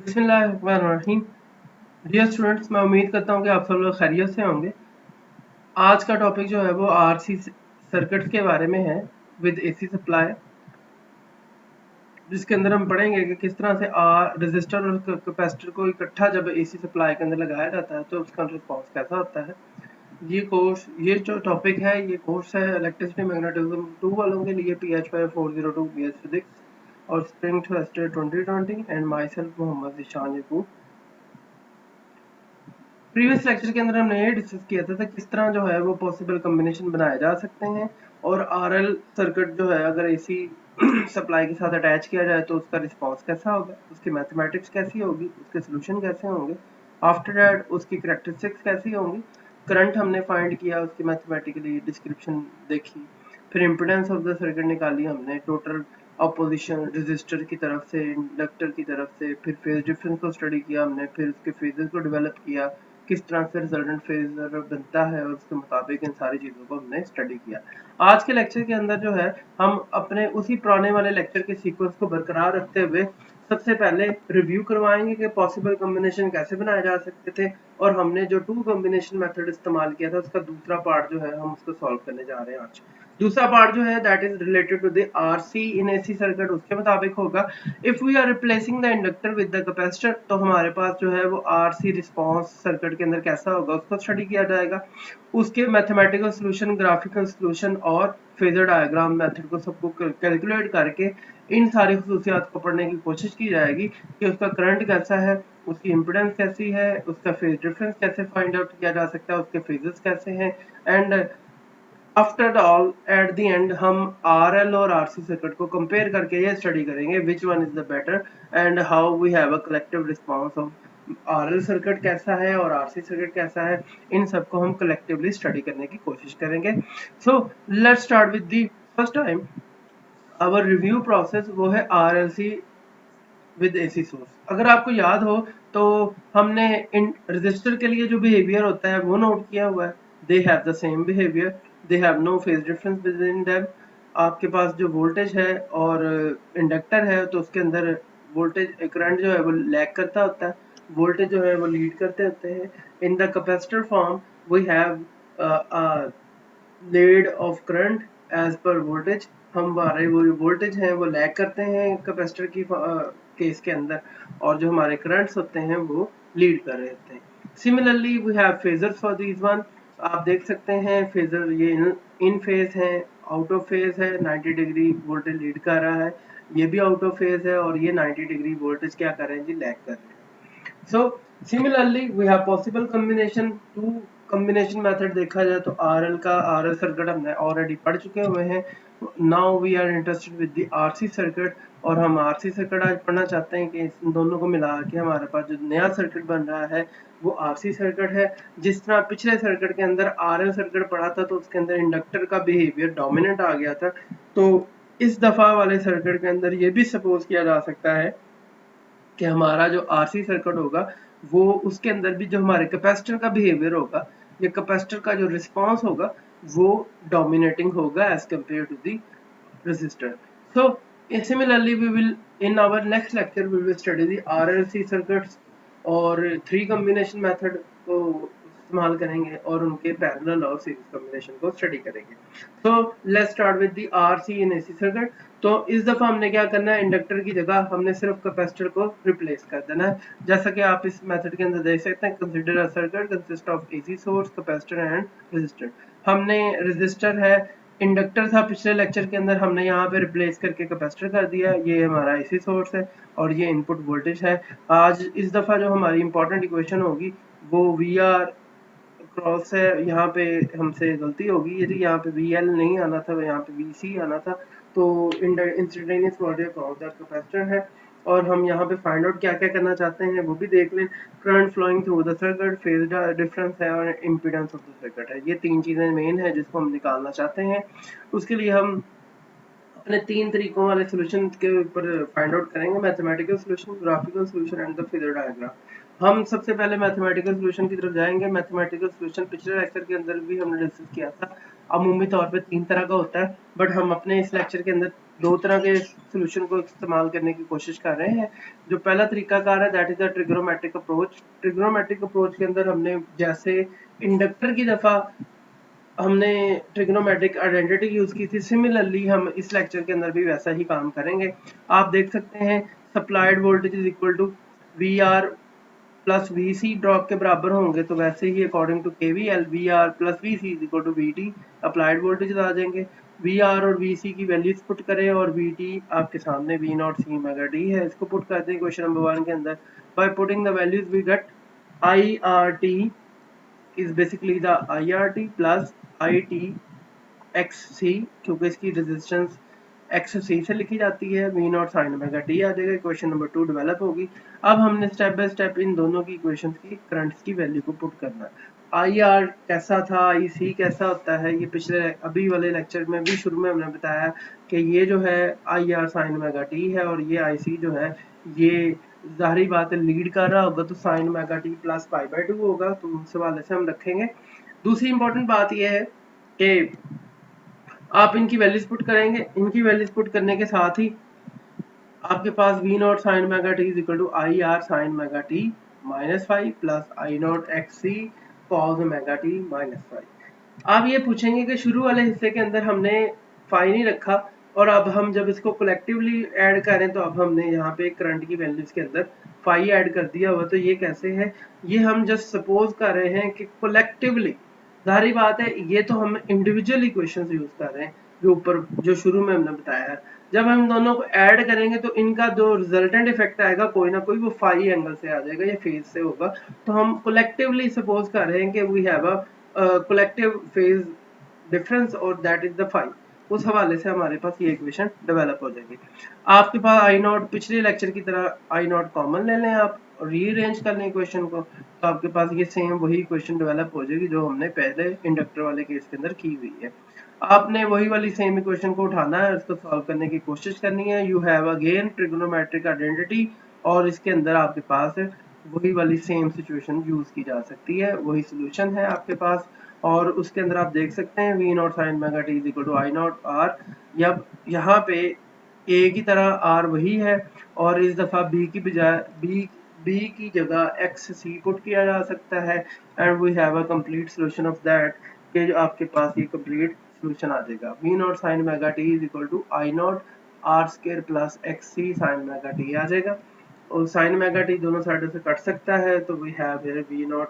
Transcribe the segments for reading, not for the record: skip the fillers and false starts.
बिस्मिल्लाहिर्रहमानिर्रहीम। Dear students, मैं उम्मीद करता हूँ कि आप सब लोग खैरियत से होंगे। आज का टॉपिक जो है वो आरसी सर्किट्स के बारे में है विद एसी सप्लाई, जिसके अंदर हम पढ़ेंगे कि किस तरह से रेजिस्टर और कैपेसिटर को इकट्ठा जब एसी सप्लाई के अंदर लगाया जाता है तो उसका रिस्पॉन्स कैसा होता है। ये जो टॉपिक है ये कोर्स है इलेक्ट्रिसिटी मैग्नेटिज्म 2 वालों के लिए, PH5402 BS फिजिक्स और spring semester 2020 and myself Mohammad Ishan Yakub. Previous lecture के अंदर हमने ये डिस्कस किया था किस तरह जो है वो पॉसिबल कॉम्बिनेशन बनाए जा सकते हैं और आरएल सर्किट जो है अगर एसी सप्लाई के साथ अटैच किया जाए तो उसका रिस्पांस कैसा होगा, उसकी मैथमेटिक्स कैसी होगी, उसके सोल्यूशन कैसे होंगे, आफ्टर दैट उसकी करैक्टरिस्टिक्स कैसी होंगी, करंट हमने फाइंड किया, उसकी मैथमेटिकली डिस्क्रिप्शन देखी, फिर इम्पीडेंस ऑफ द सर्किट निकाली हमने, टोटल अपोजिशन रेजिस्टर की तरफ से, इंडक्टर की तरफ से, फिर फेज डिफरेंस को स्टडी किया हमने, फिर उसके फेजेस को डेवलप किया, किस तरह से रिजल्टेंट फेजर बनता है और उसके मुताबिक इन सारी चीज़ों को हमने स्टडी किया। आज के लेक्चर के अंदर जो है हम अपने उसी पुराने वाले लेक्चर के सीक्वेंस को बरकरार रखते हुए सबसे पहले रिव्यू करवाएंगे कि पॉसिबल कॉम्बिनेशन कैसे बनाए जा सकते थे और हमने जो 2 कॉम्बिनेशन मेथड इस्तेमाल किया था उसका दूसरा पार्ट जो है हम उसको सॉल्व करने जा रहे हैं आज। दूसरा पार्ट जो है that is related to the RC in AC circuit, उसके मुताबिक होगा if we are replacing the inductor with the capacitor तो हमारे पास जो है वो आरसी रिस्पांस सर्किट के अंदर कैसा होगा उसको स्टडी किया जाएगा। उसके मैथमेटिकल सॉल्यूशन, ग्राफिकल सॉल्यूशन और फेजर डायग्राम मेथड को सबको कैलकुलेट करके इन सारी खसूसियात को पढ़ने की कोशिश की जाएगी कि उसका करंट कैसा है, उसकी इम्पिडेंस कैसी है, उसका फेज डिफरेंस कैसे फाइंड आउट किया जा सकता है, उसके फेजेस कैसे हैं and after all at the end हम आरएल और आरसी सर्किट को कंपेयर करके ये स्टडी करेंगे which one is the better and how we have a collective response of RL circuit कैसा है और आरसी सर्किट कैसा है। इन सबको हम कलेक्टिवली स्टडी करने की कोशिश करेंगे। So let's start with the first time our review process, वो है आरएलसी विद एसी सोर्स। अगर आपको याद हो तो हमने इन रजिस्टर के लिए जो बिहेवियर होता है वो नोट किया हुआ है। They have the same behaviour, they have no phase difference between them. आपके पास जो वोल्टेज है और इंडक्टर है तो उसके अंदर वोल्टेज करंट जो है वो लैग करता होता है, वोल्टेज जो है वो लीड करते होते हैं। In the capacitor form we have lead of current as per voltage. हमारे वो वोल्टेज हैं वो लैग करते हैं कैपेसिटर की केस के अंदर और जो हमारे करंट्स होते हैं वो लीड कर रहे होते हैं। Similarly we have phasors for these one. आप देख सकते हैं फेजर ये इन फेज है, आउट ऑफ फेज है, 90 डिग्री वोल्टेज लीड कर रहा है, ये भी आउट ऑफ फेज है और ये 90 डिग्री वोल्टेज क्या कर रहे हैं जी, लैग कर रहे हैं। So similarly we have possible combination, two combination method देखा जाए तो RL का RL सर्किट हमने ऑलरेडी पढ़ चुके हुए हैं। Now we are interested with the RC circuit और हम RC सर्किट आज पढ़ना चाहते हैं कि इन दोनों को मिला के हमारे पास जो नया सर्किट बन रहा है वो RC सर्किट है। जिस तरह पिछले सर्किट के अंदर RL सर्किट पढ़ा था तो उसके अंदर इंडक्टर का बिहेवियर डोमिनेंट आ गया था, तो इस दफा वाले सर्किट के अंदर ये भी सपोज किया जा सकता है कि हमारा जो आरसी सर्किट होगा वो उसके अंदर भी जो हमारे कैपेसिटर का बिहेवियर होगा या कैपेसिटर का जो रिस्पांस होगा वो डोमिनेटिंग होगा as compare to the resistor. So similarly we will in our next lecture we will study the RLC circuits और 3 combination method को इस्तेमाल करेंगे और उनके पैरेलल और सीरीज कॉम्बिनेशन को स्टडी करेंगे। तो let's start with the RC in AC circuit. तो इस दफा हमने क्या करना है, इंडक्टर की जगह हमने सिर्फ कैपेसिटर को रिप्लेस कर देना है। जैसा कि आप इस मेथड के अंदर देख सकते हैं, consider a circuit consist of AC source, capacitor and resistor. हमने रेजिस्टर है, इंडक्टर था पिछले लेक्चर के अंदर, हमने यहाँ पे रिप्लेस करके कैपेसिटर कर दिया। ये हमारा एसी सोर्स है और ये इनपुट वोल्टेज है। आज इस दफा जो हमारी इंपॉर्टेंट इक्वेशन होगी वो वी आर क्रॉस है, यहाँ पे हमसे गलती होगी, यदि यहाँ पे वी एल नहीं आना था, यहाँ पे वी सी आना था, तो instantaneous voltage cross the capacitor है। और हम यहाँ पे फाइंड आउट क्या क्या करना चाहते हैं वो भी देख लें। Current flowing through the circuit, phase difference है और इम्पीडेंस ऑफ द सर्किट है। ये 3 चीजें मेन है जिसको हम निकालना चाहते हैं। उसके लिए हम अपने 3 तरीकों वाले सॉल्यूशन के ऊपर फाइंड आउट करेंगे, mathematical solution, graphical solution and the figure diagram. हम सबसे पहले मैथमेटिकल सॉल्यूशन की तरफ जाएंगे। मैथमेटिकल सॉल्यूशन पिछले लेक्चर के अंदर भी हमने डिस्कस किया था। अमूमी तौर पे 3 तरह का होता है, बट हम अपने इस लेक्चर के अंदर दो तरह के सोल्यूशन को इस्तेमाल करने की कोशिश कर रहे हैं। जो पहला तरीकाकार है that is the trigonometric approach. Trigonometric approach के अंदर हमने जैसे इंडक्टर की दफा हमने ट्रिग्नोमेट्रिक आइडेंटिटी यूज की थी, सिमिलरली हम इस लेक्चर के अंदर भी वैसा ही काम करेंगे। आप देख सकते हैं supplied voltage is equal to V R plus V C drop के बराबर होंगे, तो वैसे ही according to K V L V R plus V C is equal to V T applied voltage आ जाएंगे। वी आर और वी सी की वैल्यूज पुट करें और वी टी आपके सामने V naught C mega D है, इसको पुट करते हैं क्वेश्चन नंबर 1 के अंदर। By putting the values we get I R T is basically the IRT plus IT XC, क्योंकि इसकी रेजिस्टेंस XC से लिखी जाती है, V naught sine omega T आ जाएगा। क्वेश्चन नंबर 2 डेवलप होगी। अब हमने स्टेप बाय स्टेप इन दोनों की इक्वेशंस की करंट्स की वैल्यू को पुट करना है। IR कैसा था, IC कैसा होता है, ये पिछले अभी वाले लेक्चर में भी शुरू में हमने बताया कि ये जो है IR साइन ओमेगा टी है और ये IC जो है ये जाहिर बात है लीड कर रहा होगा तो sign omega t plus pi by 2 होगा, तो उस हवाले से हम रखेंगे। दूसरी इंपॉर्टेंट बात यह है कि आप इनकी वैल्यूज पुट करेंगे, इनकी वैल्यूज पुट करने के साथ ही आपके पास V naught sine omega T is equal to I R sine omega T minus 5 plus I naught X C cos omega T minus 5। आप ये पूछेंगे कि शुरू वाले हिस्से के अंदर हमने फाई नहीं रखा और अब हम जब इसको कलेक्टिवली ऐड करें तो अब हमने यहाँ पे करंट की वैल्यूज के अंदर फाई ऐड कर दिया हुआ, तो ये कैसे है, ये हम जस्ट सपोज कर रहे हैं कि कलेक्टिवली, जाहिर बात है ये तो हम इंडिविजुअल इक्वेशंस यूज कर रहे हैं जो ऊपर जो शुरू में हमने बताया है। जब हम दोनों को ऐड करेंगे तो इनका जो रिजल्टेंट इफेक्ट आएगा कोई ना कोई वो फाई एंगल से आ जाएगा या फेज से होगा, तो हम कलेक्टिवली सपोज कर रहे हैं कि we have a collective phase difference और दैट इज द फाई। उस हवाले से हमारे पास ये इक्वेशन डेवलप हो जाएगी। आपके पास आई नॉट पिछले लेक्चर की तरह आई नॉट कॉमन ले लें आप और रीअरेंज कर लें इक्वेशन को, तो आपके पास ये सेम वही इक्वेशन डेवलप हो जाएगी जो हमने पहले इंडक्टर वाले केस के अंदर की हुई है। आपने वही वाली सेम इक्वेशन को उठाना है, उसको सॉल्व करने की कोशिश करनी है। You have again trigonometric identity और इसके अंदर आपके पास वही वाली सेम सिचुएशन यूज की जा सकती है, वही सोल्यूशन है आपके पास। और उसके अंदर आप देख सकते हैं V naught sine mega T is equal to I naught R, या यहाँ पे ए की तरह आर वही है और इस दफा बी की बजाय बी की जगह एक्स सी पुट किया जा सकता है and we have a complete solution of that, कि जो आपके पास ये कंप्लीट सोल्यूशन आ जाएगा। V naught sine mega T is equal to I naught R square plus X C sine mega T आ जाएगा और साइन मेगा टी दोनों साइडों से कट सकता है, तो we have here V naught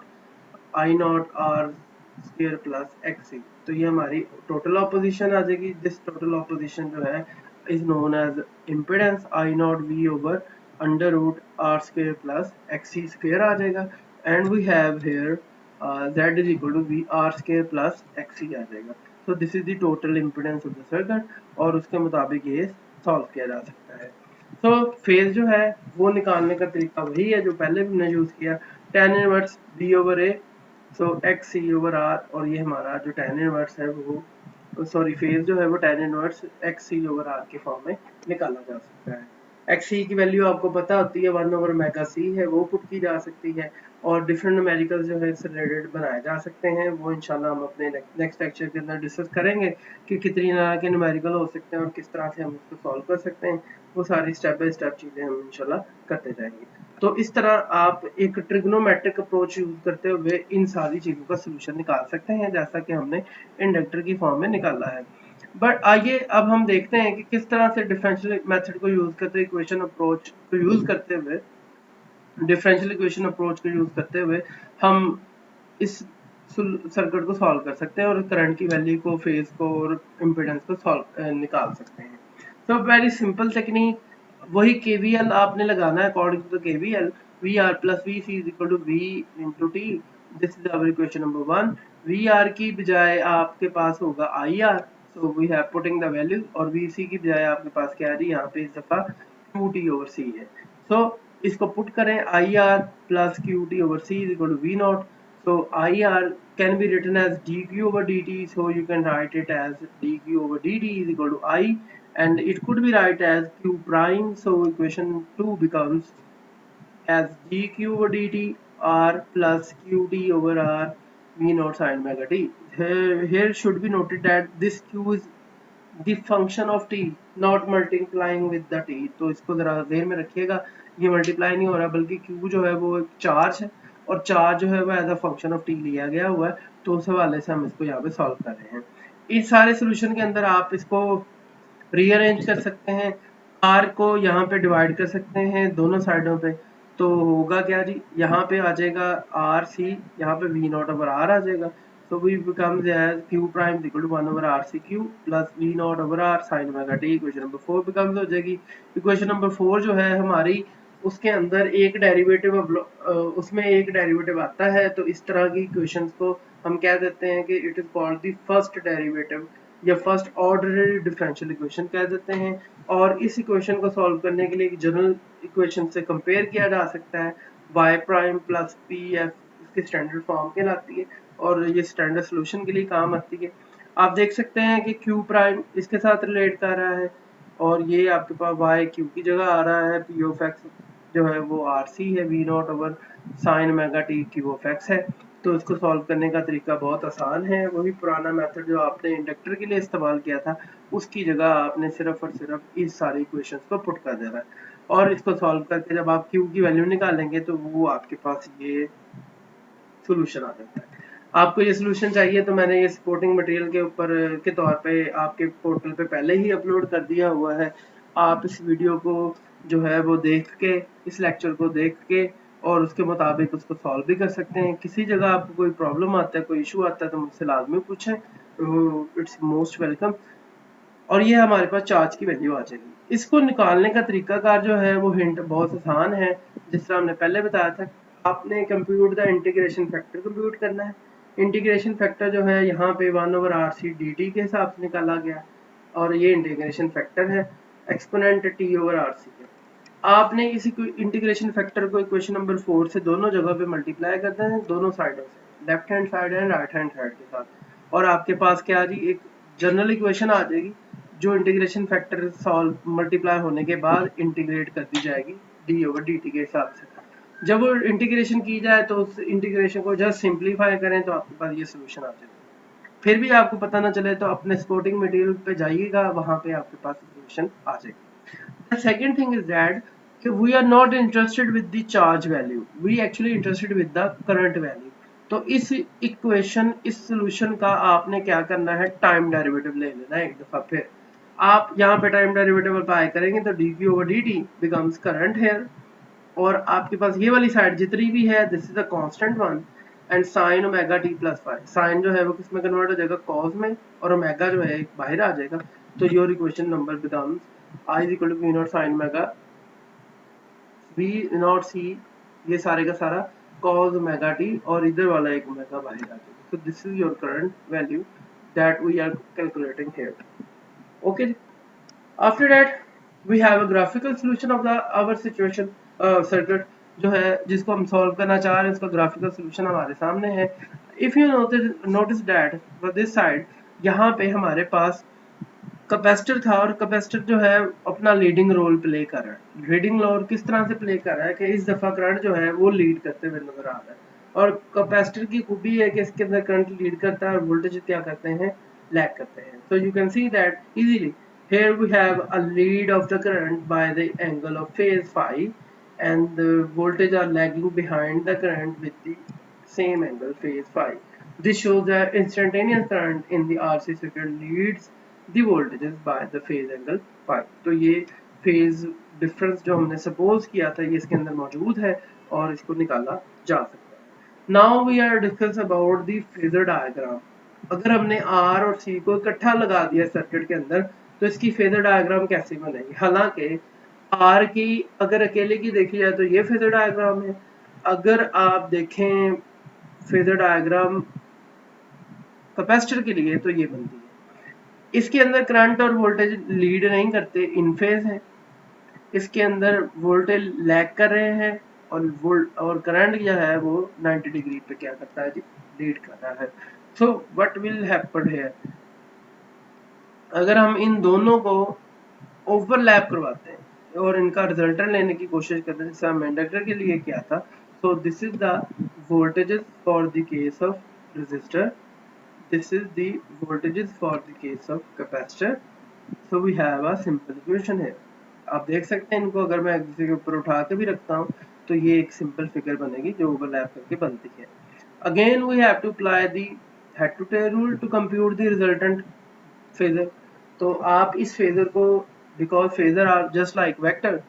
I naught R square plus X C, तो ये हमारी टोटल ऑपोजिशन आ जाएगी। दिस टोटल ऑपोजिशन जो है is known as impedance I naught V over under root R square plus X C square आ जाएगा and we have here z is equal to v r square plus xc आ जाएगा। so this is the total impedance of the circuit और उसके मुताबिक ये solve किया जा सकता है। so फेज जो है वो निकालने का तरीका वही है जो पहले भी हमने यूज किया, tan inverse b over a, so xc over r, और ये हमारा जो tan इनवर्स है वो सॉरी फेज जो है वो tan inverse xc over r के फॉर्म में निकाला जा सकता है। xc की वैल्यू आपको पता होती है 1 ओवर मेगा c है, वो पुट की जा सकती है और डिफरेंट न्यूमेरिकल्स जो है इससे रिलेटेड बनाए जा सकते हैं, वो इंशाल्लाह हम अपने नेक्स्ट लेक्चर के अंदर डिस्कस करेंगे कि कितनी तरह के न्यूमेरिकल हो सकते हैं और किस तरह से हम उसको सॉल्व कर सकते हैं। वो सारी स्टेप बाय स्टेप चीज़ें हम इंशाल्लाह करते जाएंगे। तो इस तरह आप एक ट्रिग्नोमेट्रिक अप्रोच यूज करते हुए इन सारी चीज़ों का सोल्यूशन निकाल सकते हैं जैसा कि हमने इंडक्टर की फॉर्म में निकाला है। बट आइए अब हम देखते हैं कि किस तरह से डिफरेंशियल मेथड को यूज करते हुए इक्वेशन अप्रोच को यूज करते हुए डिफरेंशियल इक्वेशन अप्रोच को यूज करते हुए हम इस सर्किट को सॉल्व कर सकते हैं और करंट की वैल्यू को, फेज को और इम्पीडेंस को सॉल्व निकाल सकते हैं। तो वेरी सिंपल टेक्निक, वही केवीएल आपने लगाना है according to KVL, V R plus V C is equal to V into T, this is our equation number 1। V R की बजाय आपके पास होगा I R, so we have putting the value, और वी सी की बजाय आपके पास क्या है यहाँ पे इस दफा क्यू टी ओवर सी है। सो इसको पुट करें I R plus Q T over C is equal to V naught, so IR can be written as dq over dt, so you can write it as dq over dt is equal to I, and it could be write as q prime, so equation 2 becomes as dq over dt r plus qt over r v naught sin omega t. Here should be noted that this q is the function of t, not multiplying with the T, तो इसको जरा ध्यान में रखिएगा, ये multiply नहीं हो रहा बल्कि क्यू जो है वो एक चार्ज है और चार्ज जो है वो as a function of T लिया गया हुआ है, तो उस हवाले से हम इसको यहाँ पे सॉल्व कर रहे हैं। इस सारे सोल्यूशन के अंदर आप इसको रीअरेंज कर सकते हैं, आर को यहाँ पे डिवाइड कर सकते हैं दोनों साइडों पे, तो होगा क्या जी, यहाँ पे आ जाएगा आर सी, यहाँ पे वी नॉट ओवर आर आ जाएगा, so we becomes as q prime is equal to 1 over r c q plus v naught over r sin omega t। Equation number 4 becomes हो जाएगी। इक्वेशन नंबर 4 जो है हमारी, उसके अंदर एक डेरिवेटिव, उसमें एक डेरिवेटिव आता है, तो इस तरह की इक्वेशंस को हम कह देते हैं कि it is called the first derivative या फर्स्ट ऑर्डर डिफरेंशियल इक्वेशन कह देते हैं। और इस इक्वेशन को सॉल्व करने के लिए एक जनरल इक्वेशन से कंपेयर किया जा सकता है, y prime plus P F इसकी स्टैंडर्ड फॉर्म कहलाती है और ये स्टैंडर्ड सोल्यूशन के लिए काम आती है। आप देख सकते हैं कि q प्राइम इसके साथ रिलेट कर रहा है और ये आपके पास y q की जगह आ रहा है, p ऑफ x जो है वो rc है, v not over sign omega T q of x है। तो इसको सॉल्व करने का तरीका बहुत आसान है, वही पुराना मेथड जो आपने इंडक्टर के लिए इस्तेमाल किया था उसकी जगह आपने सिर्फ और सिर्फ इस सारी इक्वेशंस को पुट कर देना है और इसको सॉल्व करके जब आप q की वैल्यू निकालेंगे तो वो आपके पास ये सोल्यूशन आ जाता है। आपको ये सोल्यूशन चाहिए तो मैंने ये सपोर्टिंग मटेरियल के ऊपर के तौर पे आपके पोर्टल पे पहले ही अपलोड कर दिया हुआ है। आप इस वीडियो को जो है वो देख के, इस लेक्चर को देख के और उसके मुताबिक उसको सॉल्व भी कर सकते हैं। किसी जगह आपको कोई प्रॉब्लम आता है, कोई इशू आता है तो मुझसे लाजमी पूछें, इट्स मोस्ट वेलकम। और ये हमारे पास चार्ज की वैल्यू आ जाएगी। इसको निकालने का तरीकाकार जो है वो हिंट बहुत आसान है, जिस तरह हमने पहले बताया था। आपने compute the integration factor compute करना है। इंटीग्रेशन फैक्टर जो है यहाँ पे 1 over R C D T के हिसाब से निकाला गया और ये इंटीग्रेशन फैक्टर है exponent T over R C के। आपने इसी इंटीग्रेशन फैक्टर को इक्वेशन नंबर 4 से दोनों जगह पे मल्टीप्लाई करते हैं, दोनों साइडों से, left hand side and right hand side के साथ, और आपके पास क्या जी एक जनरल इक्वेशन आ जाएगी जो इंटीग्रेशन फैक्टर सॉल्व मल्टीप्लाई होने के बाद इंटीग्रेट कर दी जाएगी डी ओवर डी टी के हिसाब से। जब वो इंटीग्रेशन की जाए तो उस इंटीग्रेशन को जस्ट सिंप्लीफाई करें तो आपके पास ये सोल्यूशन आ जाएगा। फिर भी आपको पता ना चले तो अपने सपोर्टिंग मटेरियल पे जाइएगा, वहां पे आपके पास सोल्यूशन आ जाएगी। The second thing is that कि we are not interested with the charge value, we actually interested with the current value. तो इस इक्वेशन, इस सोल्यूशन का आपने क्या करना है, टाइम डेरिवेटिव ले लेना है एक दफा। फिर आप यहाँ पे टाइम डेरिवेटिव अप्लाई करेंगे तो D Q over D T becomes current here, और आपके पास ये वाली साइड जितनी भी है this is a constant one, and sine omega t plus five, sine जो है वो किस में कन्वर्ट हो जाएगा, कॉस में, और ओमेगा जो है बाहर आ जाएगा। तो your equation number becomes I is equal to V naught sine omega V naught C, ये सारे का सारा cos ओमेगा टी, और इधर वाला एक ओमेगा बाहर आ जाएगा। so this is your current value that we are calculating here. Okay, after that we have a graphical solution of the our situation circuit जो है जिसको हम सॉल्व करना चाह रहे हैं, उसका ग्राफिकल सोल्यूशन हमारे सामने है। If you notice that for this side यहाँ पे हमारे पास कैपेसिटर था और कैपेसिटर जो है अपना लीडिंग रोल प्ले कर रहा है। लीडिंग रोल किस तरह से प्ले कर रहा है कि इस दफा करंट जो है वो लीड करते हुए नजर आ रहा है, और कैपेसिटर की खूबी है कि इसके अंदर करंट लीड करता है और वोल्टेज क्या करते हैं, लैग करते हैं। So you can see that easily here we have a lead of the current by the angle of phase phi, and the voltage are lagging behind the current with the same angle phase phi. This shows that instantaneous current in the RC circuit leads the voltages by the phase angle phi. तो ये phase difference जो हमने suppose किया था ये इसके अंदर मौजूद है और इसको निकाला जा सकता है। Now we are discuss about the phasor diagram. अगर हमने R और C को इकट्ठा लगा दिया सर्किट के अंदर तो इसकी फेजर डायग्राम कैसे बनेगी। हालांकि R की अगर अकेले की देखी जाए तो ये फेजर डायग्राम है, अगर आप देखें फेजर डायग्राम कैपेसिटर के लिए तो ये बनती है। इसके अंदर करंट और वोल्टेज लीड नहीं करते, इन फेज है। इसके अंदर वोल्टेज लैग कर रहे हैं और करंट जो है वो 90 डिग्री पे क्या करता है जी, लीड कर रहा है। So what will happen here, अगर हम इन दोनों को ओवरलैप करवाते हैं और इनका रिजल्टेंट लेने की कोशिश करते हैं जैसे हम इंडक्टर के लिए किया था, so this is the voltages for the case of resistor, this is the voltages for the case of capacitor, so we have a simple equation है। आप देख सकते हैं इनको, अगर मैं किसी के ऊपर उठा के भी रखता हूँ तो ये एक सिंपल फिगर बनेगी जो ओवरलैप करके बनती है। Again we have to apply the head to tail rule to compute the resultant phasor. तो आप इस फेजर को, because phasor are just like vector,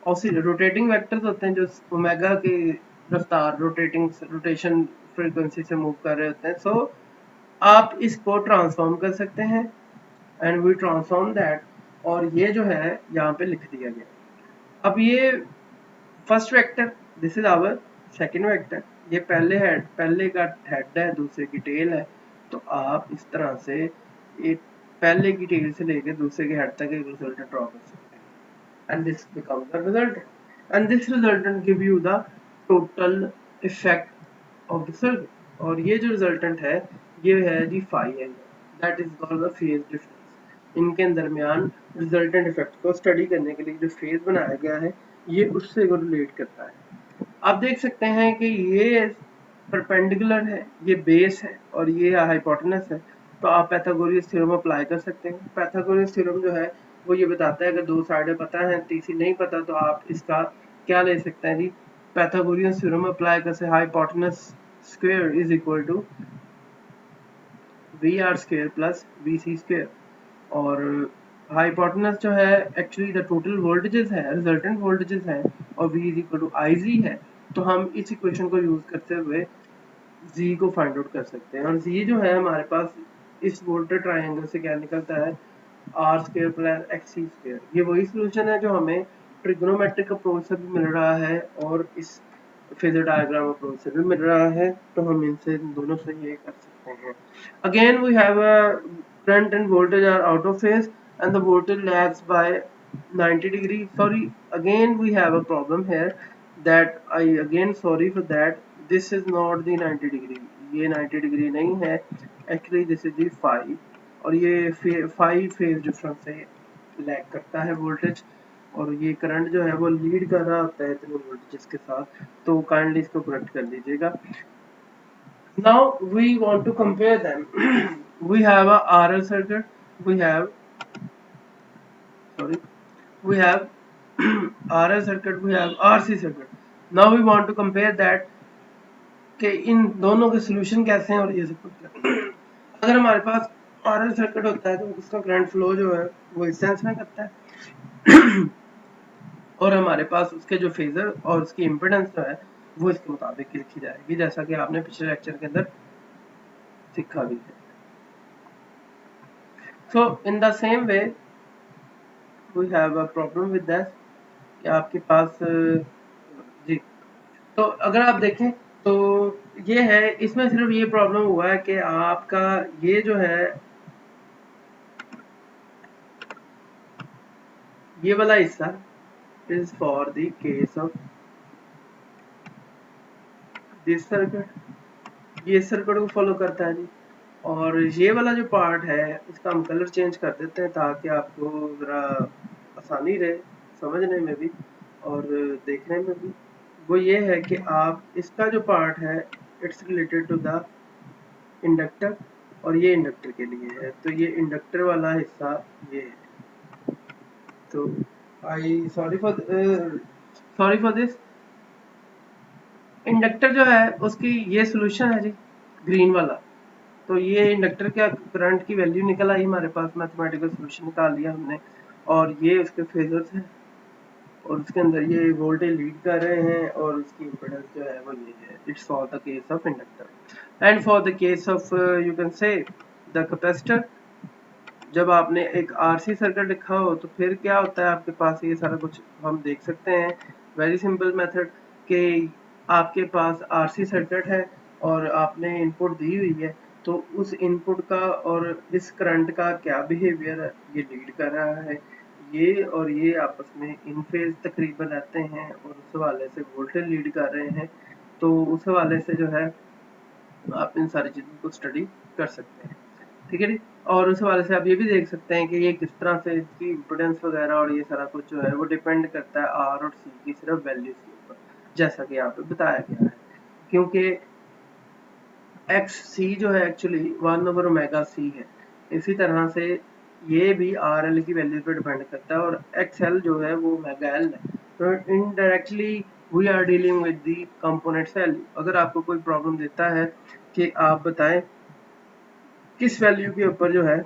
और रोटेटिंग वेक्टर्स होते हैं जो ओमेगा की रफ्तार रोटेशन फ्रीक्वेंसी से मूव कर रहे होते हैं। सो आप इसको ट्रांसफॉर्म कर सकते हैं एंड वी ट्रांसफॉर्म दैट, और ये जो है यहाँ पे लिख दिया गया। अब ये first vector, this is our second vector, ये पहले का हेड है, दूसरे की टेल है। तो आप इस तरह से एक पहले की टेल से लेकर दूसरे के हेड तक एक रिजल्टेंट ड्रॉ कर सकते हैं and this becomes the resultant and this resultant give you the total effect of the circuit. और ये जो रिजल्टेंट है ये है जी phi angle, that is called the phase difference. इनके दरमियान रिजल्टेंट इफेक्ट को स्टडी करने के लिए जो फेज बनाया गया है ये उससे रिलेट करता है। आप देख सकते हैं कि ये परपेंडिकुलर है, ये बेस है और ये हाइपोटेनस है। तो आप पाइथागोरस थ्योरम अप्लाई कर सकते हैं। पाइथागोरस थ्योरम जो है वो ये बताता है अगर दो साइडें पता है तीसरी नहीं पता तो आप इसका क्या ले सकते हैं जी, पाइथागोरस थ्योरम अप्लाई कर सकते हैं। Hypotenuse square is equal to V R square plus V C square. और हाइपोटेनस जो है एक्चुअली द टोटल वोल्टेजेस है, रिजल्टेंट वोल्टेजेस है, और v is equal to I G है। तो हम इस इक्वेशन को यूज करते हुए z को फाइंड आउट कर सकते हैं। और z जो है हमारे पास इस वोल्टेज ट्रायंगल से क्या निकलता है, R square plus X C square. ये वही सोल्यूशन है जो हमें ट्रिग्नोमेट्रिक अप्रोच से भी मिल रहा है और इस फेजर डायग्राम अप्रोच से भी मिल रहा है। तो हम इनसे दोनों से ये कर सकते हैं। Again we have a current and voltage are out of phase and the voltage lags by 90 degree. Sorry, again we have a problem here that I again sorry for that, this is not the 90 degree, ये 90 degree नहीं है, actually this is the phi, और ये phi phase difference से lag करता है voltage. और ये करंट जो है वो लीड कर रहा होता है इतने वोल्टेज के साथ। तो काइंडली इसको करेक्ट कर लीजिएगा। Now we want to compare them. We have a RL circuit, we have sorry, we have RL circuit, we have RC circuit. Now we want to compare that कि इन दोनों के solution कैसे हैं और ये सब कुछ। अगर हमारे पास RL सर्किट होता है तो उसका करंट फ्लो जो है वो इस सेंस में करता है और हमारे पास उसके जो फेजर और उसकी इम्पिडेंस जो है वो इसके मुताबिक लिखी जाएगी, जैसा कि आपने पिछले लेक्चर के अंदर सीखा भी है। So in the same way we have a problem with that कि आपके पास जी, तो अगर आप देखें तो ये है, इसमें सिर्फ ये प्रॉब्लम हुआ है कि आपका ये जो है ये वाला हिस्सा is for the case of this circuit, ये सर्किट को फॉलो करता है जी। और ये वाला जो पार्ट है इसका हम कलर चेंज कर देते हैं ताकि आपको ज़रा आसानी रहे समझने में भी और देखने में भी। वो ये है कि आप इसका जो पार्ट है it's related to the inductor और ये इंडक्टर के लिए है। तो ये इंडक्टर वाला हिस्सा ये है। तो आई सॉरी फॉर दिस। इंडक्टर जो है उसकी ये सॉल्यूशन है जी, ग्रीन वाला। तो ये इंडक्टर का करंट की वैल्यू निकल आई हमारे पास, मैथमेटिकल सॉल्यूशन निकाल लिया हमने। और ये उसके फेजर्स हैं और उसके अंदर ये वोल्टेज लीड कर रहे हैं और उसकी इम्पीडेंस जो है वो ये है। It's for the case of inductor and for the case of you can say the capacitor. जब आपने एक आरसी सर्किट लिखा हो तो फिर क्या होता है आपके पास, ये सारा कुछ हम देख सकते हैं। वेरी सिंपल मेथड कि आपके पास आरसी सर्किट है और आपने इनपुट दी हुई है, तो उस इनपुट का और इस करंट का क्या बिहेवियर है ये लीड कर रहा है। ये और ये आपस में इन फेज तकरीबन रहते हैं और उस हवाले से वोल्टेज लीड कर रहे हैं। तो उस हवाले से जो है आप इन सारी चीज़ों को स्टडी कर सकते हैं, ठीक है जी। और उस हवाले से आप ये भी देख सकते हैं कि ये किस तरह से इसकी इम्पोर्टेंस वगैरह और ये सारा कुछ जो है वो डिपेंड करता है आर और सी की सिर्फ वैल्यूज के ऊपर, जैसा कि यहाँ पे बताया गया है। क्योंकि एक्स सी जो है एक्चुअली 1/ओमेगा सी है, इसी तरह से ये भी RL की वैल्यू पे डिपेंड करता है, और XL जो है वो मेगा L है। तो indirectly we are dealing with the components value. अगर आपको कोई प्रॉब्लम देता है कि आप बताएं किस वैल्यू के ऊपर जो है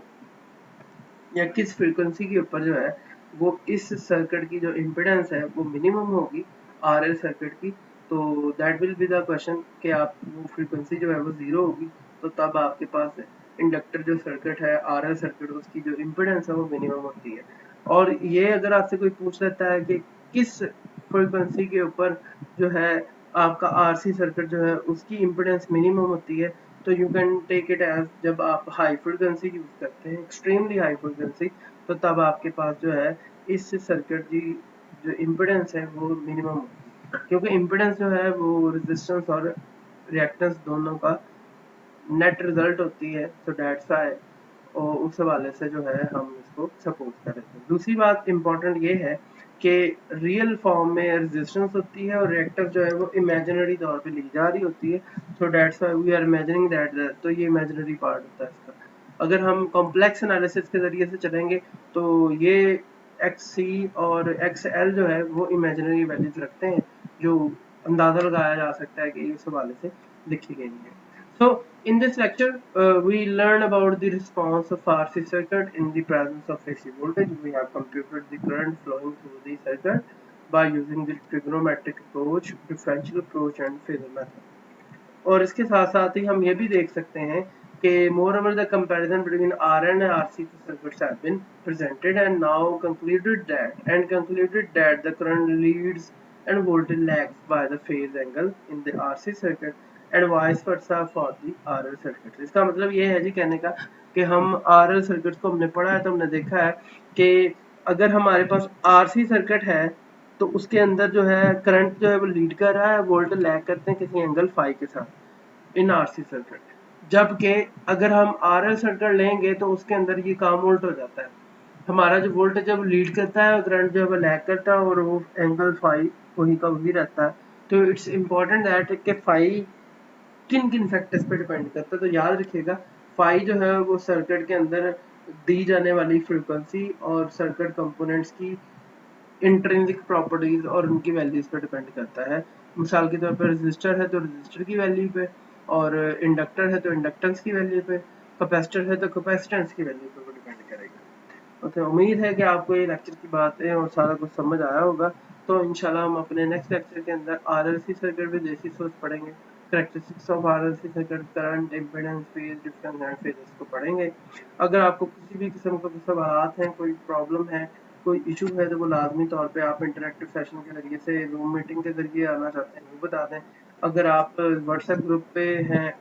या किस फ्रीक्वेंसी के ऊपर जो है वो इस सर्किट की जो इम्पिडेंस है वो मिनिमम होगी RL सर्किट की, तो that will be the question कि आप वो फ्रीक्वेंसी जो है वो 0 होगी, तो तब आपके पास इंडक्टर जो सर्किट है RL सर्किट उसकी जो इम्पिडेंस है वो मिनिमम होती है। और ये अगर आपसे कोई पूछ लेता है कि किस फ्रीक्वेंसी के ऊपर जो है आपका RC सर्किट जो है उसकी इम्पिडेंस मिनिमम होती है, तो you can take it as जब आप हाई फ्रीक्वेंसी यूज करते हैं, एक्सट्रीमली हाई फ्रीक्वेंसी, तो तब आपके पास जो है इस सर्किट की जो इम्पिडेंस है वो मिनिमम होगी, क्योंकि इम्पिडेंस जो है वो रेजिस्टेंस और रिएक्टेंस दोनों का नेट रिजल्ट होती है, तो दैट्स व्हाई और उस हवाले से जो है हम इसको सपोर्ट कर रहे थे। दूसरी बात इम्पोर्टेंट ये है कि रियल फॉर्म में रेजिस्टेंस होती है और रिएक्टर जो है वो इमेजिनरी तौर पे ली जा रही होती है, so that's why we are imagining that, तो ये इमेजिनरी पार्ट होता है इसका। अगर हम कॉम्प्लेक्स एनालिसिस के जरिए से चलेंगे तो ये XC और XL जो है वो इमेजिनरी वैल्यूज रखते हैं, जो अंदाजा लगाया जा सकता है कि इस हवाले से लिखी गई है। So in this lecture, we learn about the response of RC circuit in the presence of AC voltage. We have computed the current flowing through the circuit by using the trigonometric approach, differential approach and phasor method. और इसके साथ साथ ही हम ये भी देख सकते हैं कि moreover the comparison between RN and RC circuits have been presented and now concluded that the current leads and voltage lags by the phase angle in the RC circuit and vice versa for the RL circuit। इसका मतलब ये है जी कहने का कि हम RL circuit को हमने पढ़ा है तो हमने देखा है कि अगर हमारे पास RC सर्किट है तो उसके अंदर जो है करंट जो है वो लीड कर रहा है, वोल्टेज लैग करते हैं किसी एंगल फाई के साथ इन RC सर्किट, जबकि अगर हम RL सर्किट लेंगे तो उसके अंदर ये काम उल्ट हो जाता है, हमारा जो वोल्टेज जब लीड करता है करंट जो है लैग करता है और वो एंगल फाई वही का वही रहता है। तो इट्स इम्पोर्टेंट दैट कि फाई किन किन फैक्टर्स पे डिपेंड करता है, तो याद रखिएगा फाई जो है वो सर्किट के अंदर दी जाने वाली फ्रीक्वेंसी और सर्किट कंपोनेंट्स की इंट्रिंसिक प्रॉपर्टीज और उनकी वैल्यूज पे डिपेंड करता है। मिसाल के तौर पर रेजिस्टर है तो रेजिस्टर की वैल्यू पे, और इंडक्टर है तो इंडक्टेंस की वैल्यू पे, कैपेसिटर है तो कैपेसिटेंस की वैल्यू पे डिपेंड करेगा। ओके, उम्मीद है कि आपको ये लेक्चर की बातें और सारा कुछ समझ आया होगा। तो इंशाल्लाह हम अपने नेक्स्ट लेक्चर के अंदर RLC circuit with AC source पढ़ेंगे, characteristics of RLC circuit, current, impedance, phase difference and phases को पढ़ेंगे। अगर आपको किसी भी किस्म का सवाल है, कोई प्रॉब्लम है, कोई इशू है, तो वो लाजमी तौर पे आप इंटरेक्टिव सेशन के जरिए से जूम मीटिंग के जरिए आना चाहते हैं वो बता दें। अगर आप व्हाट्सएप ग्रुप पे हैं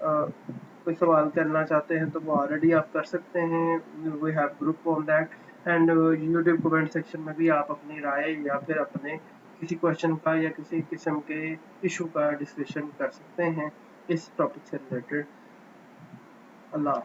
कोई सवाल करना चाहते हैं तो वो ऑलरेडी आप कर सकते हैं, we have group on that, and YouTube comment section में भी आप अपनी राय या फिर अपने किसी क्वेश्चन का या किसी किस्म के इशू का डिस्कशन कर सकते हैं इस टॉपिक से रिलेटेड। अल्लाह।